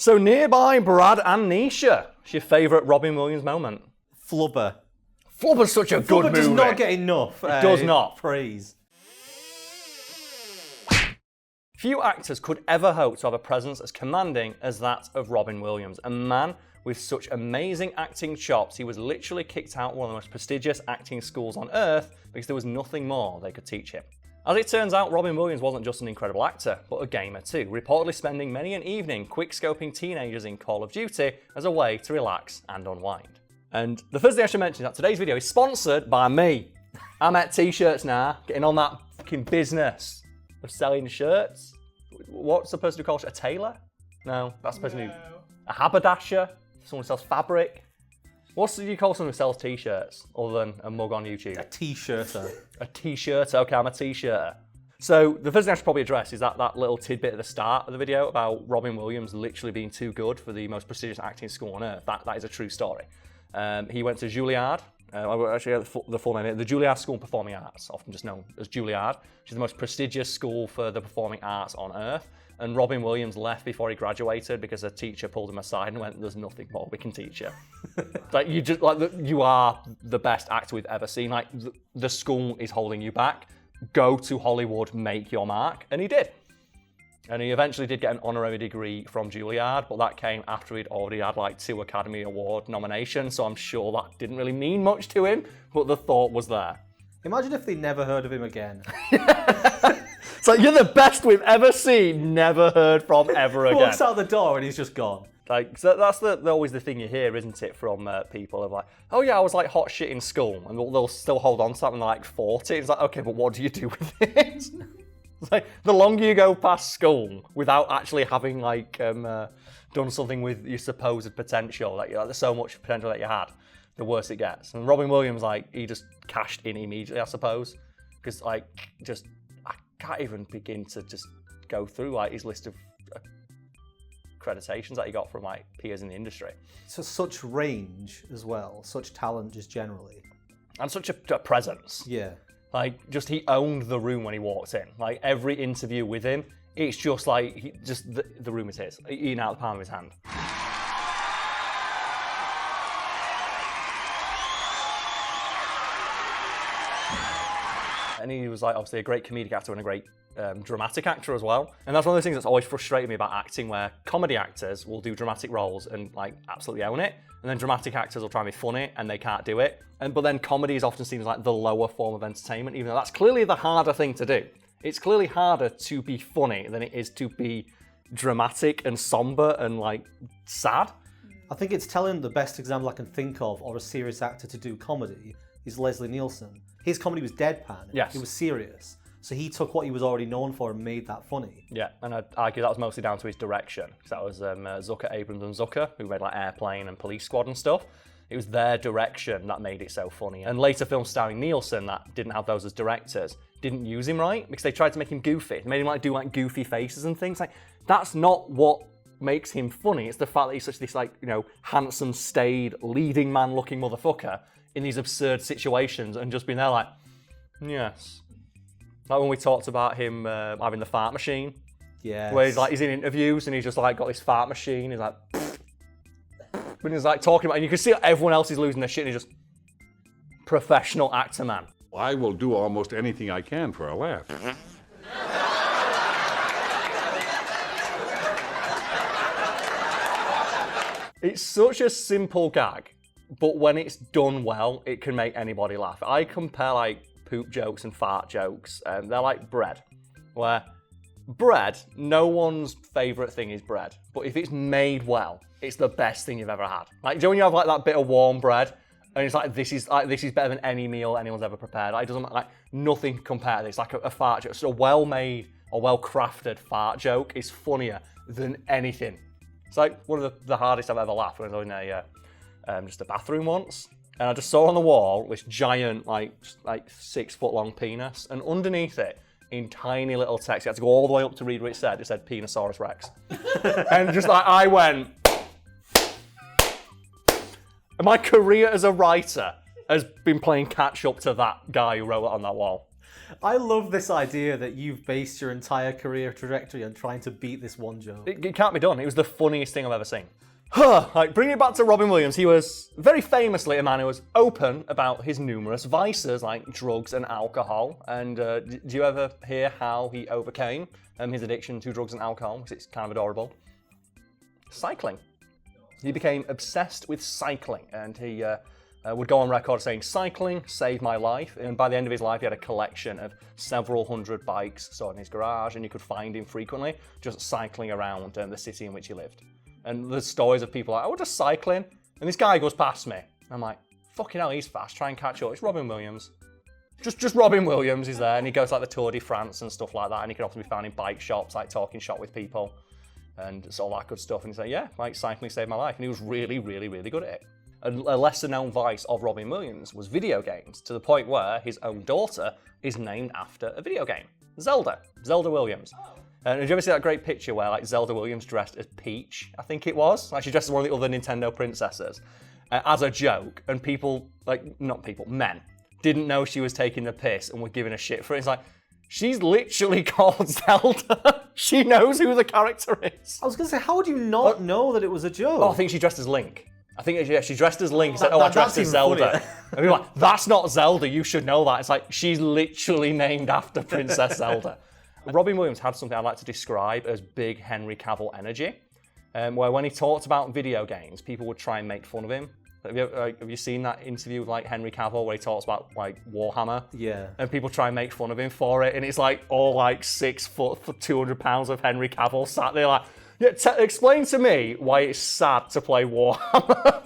So nearby, Brad and Nisha. What's your favourite Robin Williams moment? Flubber. Flubber's such a good movie. Flubber does not get enough does not. praise. Few actors could ever hope to have a presence as commanding as that of Robin Williams. A man with such amazing acting chops, he was literally kicked out of one of the most prestigious acting schools on earth because there was nothing more they could teach him. As it turns out, Robin Williams wasn't just an incredible actor, but a gamer too, reportedly spending many an evening quick-scoping teenagers in Call of Duty as a way to relax and unwind. And the first thing I should mention is that today's video is sponsored by me. I'm at t-shirts now, getting on that fucking business of selling shirts. What's the person who calls it? A tailor? No, that's the person who... A haberdasher? Someone who sells fabric? What do you call someone who sells t-shirts other than a mug on YouTube? A t-shirter. A t-shirter, okay, I'm a t-shirter. So the first thing I should probably address is that little tidbit at the start of the video about Robin Williams literally being too good for the most prestigious acting school on earth. That is a true story. He went to Juilliard, actually the full name, the Juilliard School of Performing Arts, often just known as Juilliard, which is the most prestigious school for the performing arts on earth. And Robin Williams left before he graduated because a teacher pulled him aside and went, "There's nothing more we can teach you." You are the best actor we've ever seen. Like the school is holding you back. Go to Hollywood, make your mark, and he did. And he eventually did get an honorary degree from Juilliard, but that came after he'd already had like 2 Academy Award nominations, so I'm sure that didn't really mean much to him, but the thought was there. Imagine if they never heard of him again. It's like, you're the best we've ever seen, never heard from ever again. Walks out the door and he's just gone. Like, so that's always the thing you hear, isn't it, from people of like, oh yeah, I was like hot shit in school, and they'll still hold on to that when they're like 40. It's like, okay, but what do you do with it? It's like, the longer you go past school without actually having like done something with your supposed potential, like there's so much potential that you had, the worse it gets. And Robin Williams, like, he just cashed in immediately, I suppose, because like I can't even begin to just go through like his list of accreditations that he got from like peers in the industry. So such range as well, such talent just generally. And such a presence. Yeah. Like, just he owned the room when he walked in. Like, every interview with him, it's just like, the room is his, eating out the palm of his hand. And he was like, obviously a great comedic actor and a great dramatic actor as well. And that's one of those things that's always frustrated me about acting, where comedy actors will do dramatic roles and like absolutely own it, and then dramatic actors will try and be funny and they can't do it. But then comedy is often seen as like the lower form of entertainment, even though that's clearly the harder thing to do. It's clearly harder to be funny than it is to be dramatic and somber and like sad. I think it's telling. The best example I can think of of a serious actor to do comedy is Leslie Nielsen. His comedy was deadpan. Yes. It was serious. So he took what he was already known for and made that funny. Yeah, and I'd argue that was mostly down to his direction. Because that was Zucker, Abrams and Zucker, who made like Airplane and Police Squad and stuff. It was their direction that made it so funny. And later films starring Nielsen that didn't have those as directors didn't use him right because they tried to make him goofy. They made him like do like goofy faces and things. Like, that's not what makes him funny. It's the fact that he's such this like, you know, handsome, staid, leading man looking motherfucker in these absurd situations and just being there like, yes. Like when we talked about him having the fart machine. Yeah. Where he's in interviews and he's just like got this fart machine. He's like, when he's like talking about, and you can see everyone else is losing their shit and he's just professional actor man. I will do almost anything I can for a laugh. It's such a simple gag, but when it's done well, it can make anybody laugh. I compare like poop jokes and fart jokes, and they're like bread, where bread, no one's favourite thing is bread, but if it's made well, it's the best thing you've ever had. Like, do you know when you have like that bit of warm bread, and it's like this is better than any meal anyone's ever prepared. Like, it doesn't like nothing compared to this. Like a fart joke, so a well-made or well-crafted fart joke is funnier than anything. It's like one of the hardest I've ever laughed when I was in just a bathroom once, and I just saw on the wall this giant like 6 foot long penis, and underneath it, in tiny little text, you had to go all the way up to read what it said. It said Penosaurus Rex, and just like I went. My career as a writer has been playing catch up to that guy who wrote it on that wall. I love this idea that you've based your entire career trajectory on trying to beat this one joke. It can't be done. It was the funniest thing I've ever seen. Like, bringing it back to Robin Williams, he was very famously a man who was open about his numerous vices, like drugs and alcohol. And do you ever hear how he overcame his addiction to drugs and alcohol? Because it's kind of adorable. Cycling. He became obsessed with cycling, and he would go on record saying, "Cycling saved my life." And by the end of his life, he had a collection of several hundred bikes stored in his garage, and you could find him frequently just cycling around the city in which he lived. And there's stories of people like, "I was just cycling, and this guy goes past me." I'm like, "Fucking hell, he's fast. Try and catch up." It's Robin Williams. Just Robin Williams is there, and he goes like the Tour de France and stuff like that, and he can often be found in bike shops, like talking shop with people, and it's all that good stuff. And he's like, "Yeah, like cycling saved my life," and he was really, really, really good at it. A lesser-known vice of Robin Williams was video games, to the point where his own daughter is named after a video game, Zelda Williams. And did you ever see that great picture where like Zelda Williams dressed as Peach, I think it was? Like she dressed as one of the other Nintendo princesses as a joke, and people, men, didn't know she was taking the piss and were giving a shit for it. It's like, she's literally called Zelda. She knows who the character is. I was going to say, how would you not know that it was a joke? Oh, I think she dressed as Link. I think she dressed as Link. She said, I dressed as Zelda. And we were like, that's not Zelda, you should know that. It's like, she's literally named after Princess Zelda. Robin Williams had something I'd like to describe as big Henry Cavill energy, where when he talked about video games, people would try and make fun of him. Have you seen that interview with like Henry Cavill where he talks about like Warhammer? Yeah. And people try and make fun of him for it, and it's like all like 6 foot, 200 pounds of Henry Cavill sat there like, yeah, explain to me why it's sad to play Warhammer.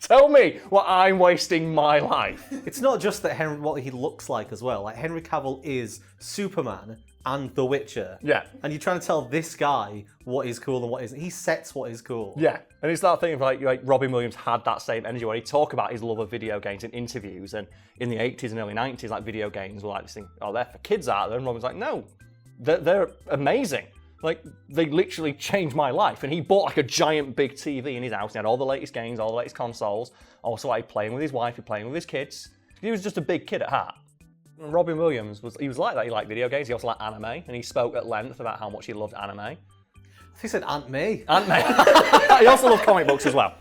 Tell me why I'm wasting my life. It's not just that what he looks like as well. Like Henry Cavill is Superman and The Witcher. Yeah. And you're trying to tell this guy what is cool and what isn't. He sets what is cool. Yeah. And it's that thing of like Robin Williams had that same energy where he'd talk about his love of video games in interviews, and in the 80s and early 90s, like video games were like this thing, oh, they're for kids out there. And Robin's like, no, they're amazing. Like, they literally changed my life. And he bought like a giant big TV in his house. He had all the latest games, all the latest consoles. Also, like playing with his wife, playing with his kids. He was just a big kid at heart. Robin Williams was like that. He liked video games. He also liked anime, and he spoke at length about how much he loved anime. I think he said Aunt May. Aunt May. He also loved comic books as well.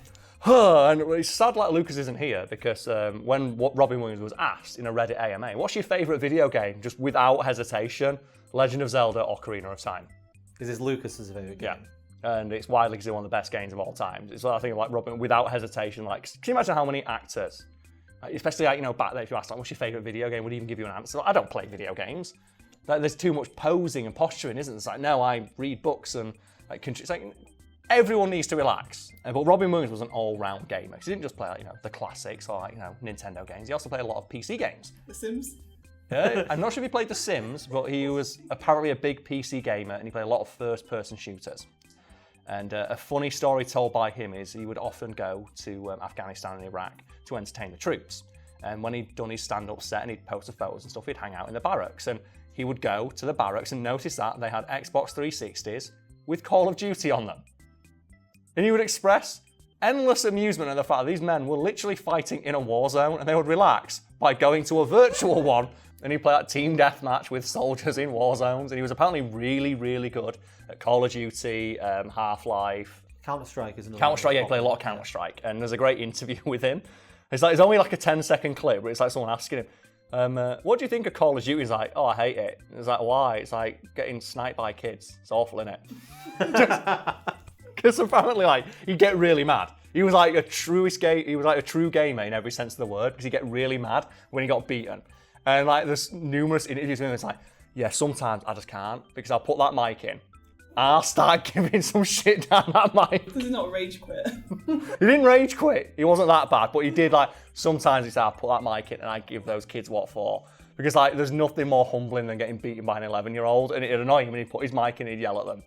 And it's sad like Lucas isn't here, because when Robin Williams was asked in a Reddit AMA, what's your favourite video game? Just without hesitation, Legend of Zelda, Ocarina of Time. This is Lucas's favourite game. Yeah. And it's widely considered one of the best games of all time. It's like I think like Robin, without hesitation, like, can you imagine how many actors, especially like, back then, if you asked like, what's your favourite video game, would even give you an answer. Like, I don't play video games. Like, there's too much posing and posturing, isn't there? It's like, no, I read books and like, it's like everyone needs to relax. But Robin Williams was an all-round gamer. He didn't just play like, the classics or like, Nintendo games. He also played a lot of PC games. The Sims. Yeah, I'm not sure if he played The Sims, but he was apparently a big PC gamer, and he played a lot of first-person shooters. And a funny story told by him is he would often go to Afghanistan and Iraq to entertain the troops. And when he'd done his stand-up set and he'd post the photos and stuff, he'd hang out in the barracks. And he would go to the barracks and notice that they had Xbox 360s with Call of Duty on them. And he would express endless amusement at the fact that these men were literally fighting in a war zone, and they would relax by going to a virtual one. And he'd play that team deathmatch with soldiers in war zones. And he was apparently really, really good at Call of Duty, Half-Life. Counter-Strike is another Counter-Strike, yeah, he played a lot of Counter-Strike. And there's a great interview with him. It's only like a 10-second clip, but it's like someone asking him, what do you think of Call of Duty? He's like, oh, I hate it. It's like, why? It's like getting sniped by kids. It's awful, isn't it? Because apparently, like, he'd get really mad. He was like a true gamer in every sense of the word, because he'd get really mad when he got beaten. And like there's numerous interviews with him, it's like, yeah, sometimes I just can't, because I'll put that mic in, I'll start giving some shit down that mic. Does he not rage quit? He didn't rage quit, he wasn't that bad, but he did like, sometimes he'd say, I'll put that mic in and I'd give those kids what for. Because like, there's nothing more humbling than getting beaten by an 11-year-old, and it'd annoy him when he'd put his mic in and he'd yell at them.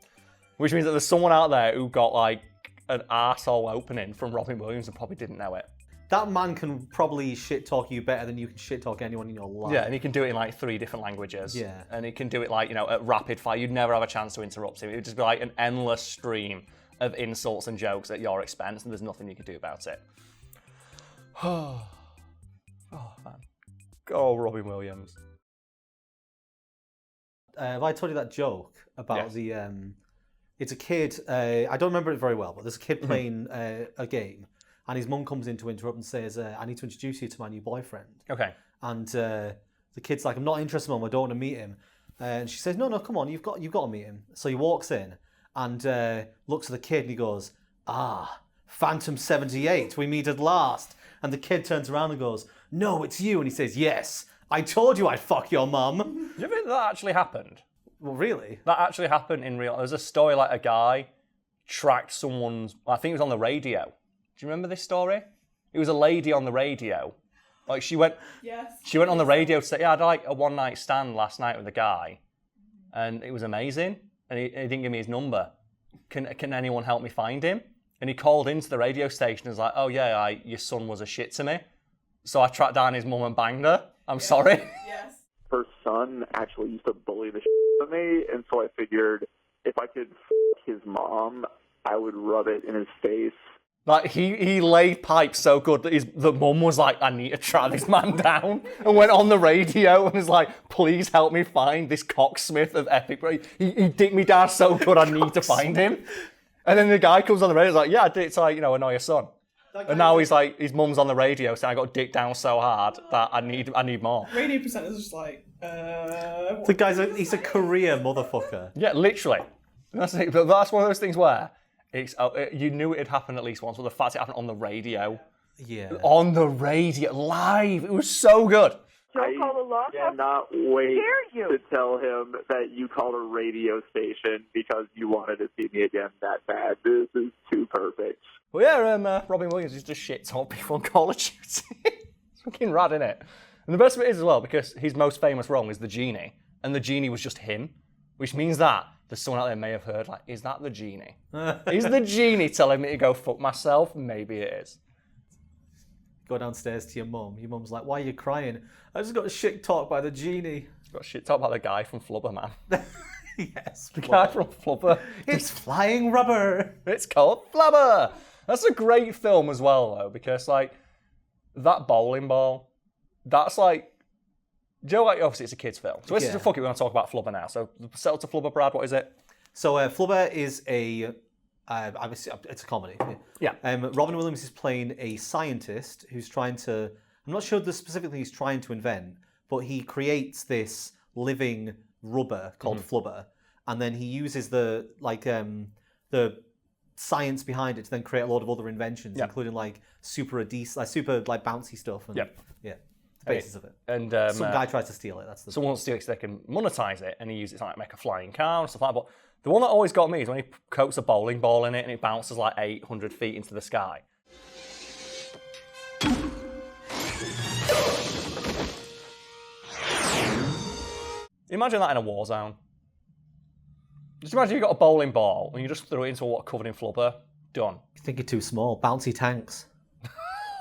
Which means that there's someone out there who got like an arsehole opening from Robin Williams and probably didn't know it. That man can probably shit talk you better than you can shit talk anyone in your life. Yeah, and he can do it in like 3 different languages. Yeah. And he can do it like, at rapid fire. You'd never have a chance to interrupt him. It would just be like an endless stream of insults and jokes at your expense, and there's nothing you can do about it. Oh, man. Go, Robin Williams. have I told you that joke about Yes. the? It's a kid. I don't remember it very well, but there's a kid playing a game, and his mum comes in to interrupt and says, "I need to introduce you to my new boyfriend." Okay. And the kid's like, "I'm not interested, Mum. I don't want to meet him." And she says, "No, come on. You've got to meet him." So he walks in and looks at the kid and he goes, "Ah, Phantom 78. We meet at last." And the kid turns around and goes, "No, it's you." And he says, "Yes, I told you I'd fuck your mum." Do you think that actually happened? Well, really? That actually happened in real. There's a story like a guy tracked someone's. I think it was on the radio. Do you remember this story? It was a lady on the radio. Like she went. Yes. She went on the radio to say, "Yeah, I had like a one night stand last night with a guy, and it was amazing. And he didn't give me his number. Can anyone help me find him?" And he called into the radio station and was like, "Oh yeah, your son was a shit to me. So I tracked down his mum and banged her. I'm sorry." Yes. Her son actually used to bully the shit out of me, and so I figured if I could his mom, I would rub it in his face. Like he laid pipe so good that the mum was like, "I need to track this man down," and went on the radio and was like, "Please help me find this cocksmith of epic." He dicked me down so good, I need to find him. And then the guy comes on the radio, he's like, "Yeah, I did it to annoy your son." And now he's like, his mum's on the radio saying, "I got dicked down so hard that I need more." Radio presenters are just like, The guy's he's a career motherfucker. Yeah, literally. That's it. But that's one of those things where you knew it had happened at least once, but the fact it happened on the radio. Yeah. On the radio, live. It was so good. I cannot wait to tell him that you called a radio station because you wanted to see me again that bad. This is too perfect. Well, yeah, Robin Williams is just shit talk people on Call of Duty. It's fucking rad, isn't it? And the best of it is as well, because his most famous role is the genie, and the genie was just him, which means that there's someone out there may have heard, like, is that the genie? Is the genie telling me to go fuck myself? Maybe it is. Go downstairs to your mum. Your mum's like, "Why are you crying?" "I just got shit talked by the genie." Got shit talk about the guy from Flubber, man. Yes. The guy from Flubber. It's flying rubber. It's called Flubber. That's a great film as well, though, because, like, that bowling ball, that's like, do you know, like, obviously it's a kid's film. So Yeah. fuck it, we're going to talk about Flubber now. So settle to Flubber, Brad, what is it? So Flubber is obviously it's a comedy. Yeah. Robin Williams is playing a scientist who's trying to. I'm not sure the specific thing he's trying to invent, but he creates this living rubber called Flubber, and then he uses the science behind it to then create a lot of other inventions, including like super bouncy stuff. And, Yep. Yeah. The basis of it. And Some guy tries to steal it. That's the. someone wants to steal it so they can monetize it, and he uses it to like make a flying car and stuff like that. But the one that always got me is when he coats a bowling ball in it and it bounces like 800 feet into the sky. Imagine that in a war zone. Just imagine you've got a bowling ball and you just throw it into a water covered in flubber. Done. You think you're too small. Bouncy tanks.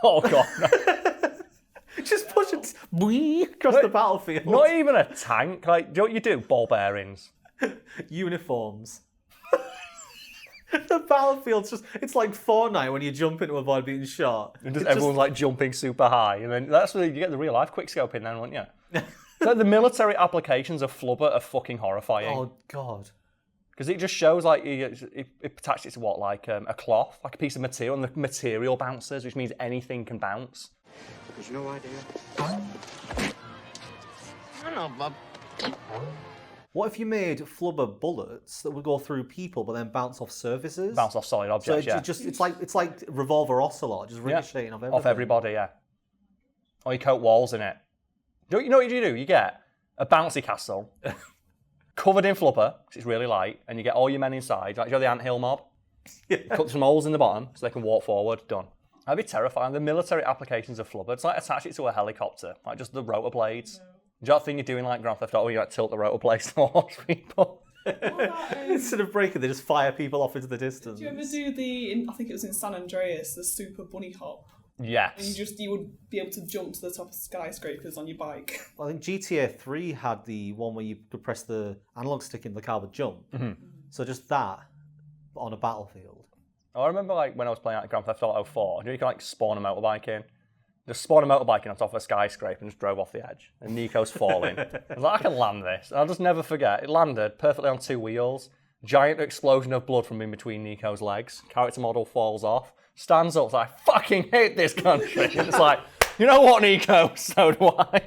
Oh, God. No. Just push it across the battlefield. Not even a tank. Like, do you know what you do? Ball bearings. Uniforms. The battlefield's it's like Fortnite when you jump in to avoid being shot. And just everyone's like jumping super high. And then that's where you get the real life quickscope in then, wouldn't you? So the military applications of flubber are fucking horrifying. Oh, God. Because it just shows like it attached it to what, like a cloth, like a piece of material, and the material bounces, which means anything can bounce. Because you know why, dear? I know, Bob. What if you made flubber bullets that would go through people but then bounce off surfaces? Bounce off solid objects, So it's like Revolver Ocelot, just ricocheting off everything. Off everybody, yeah. Or you coat walls in it. You know what you do? You get a bouncy castle covered in flubber, because it's really light, and you get all your men inside, like you know the anthill mob? Yeah. Cut some holes in the bottom so they can walk forward, done. That'd be terrifying. The military applications of flubber, it's like attach it to a helicopter, like just the rotor blades. No. Do you know that thing you're doing like Grand Theft Auto, you like tilt the rotor blades to launch people? Instead of breaking, they just fire people off into the distance. Do you ever do I think it was in San Andreas, the super bunny hop? Yes. And you would be able to jump to the top of skyscrapers on your bike. Well, I think GTA 3 had the one where you could press the analog stick in the car would jump. Mm-hmm. So just that on a battlefield. I remember like when I was playing out Grand Theft Auto 4, you can like spawn a motorbike in, Just spawned a motorbike on top of a skyscraper and just drove off the edge. And Nico's falling. I was like, I can land this. And I'll just never forget. It landed perfectly on 2 wheels. Giant explosion of blood from in between Nico's legs. Character model falls off. Stands up, like, I fucking hate this country. And it's like, you know what, Nico? So do I.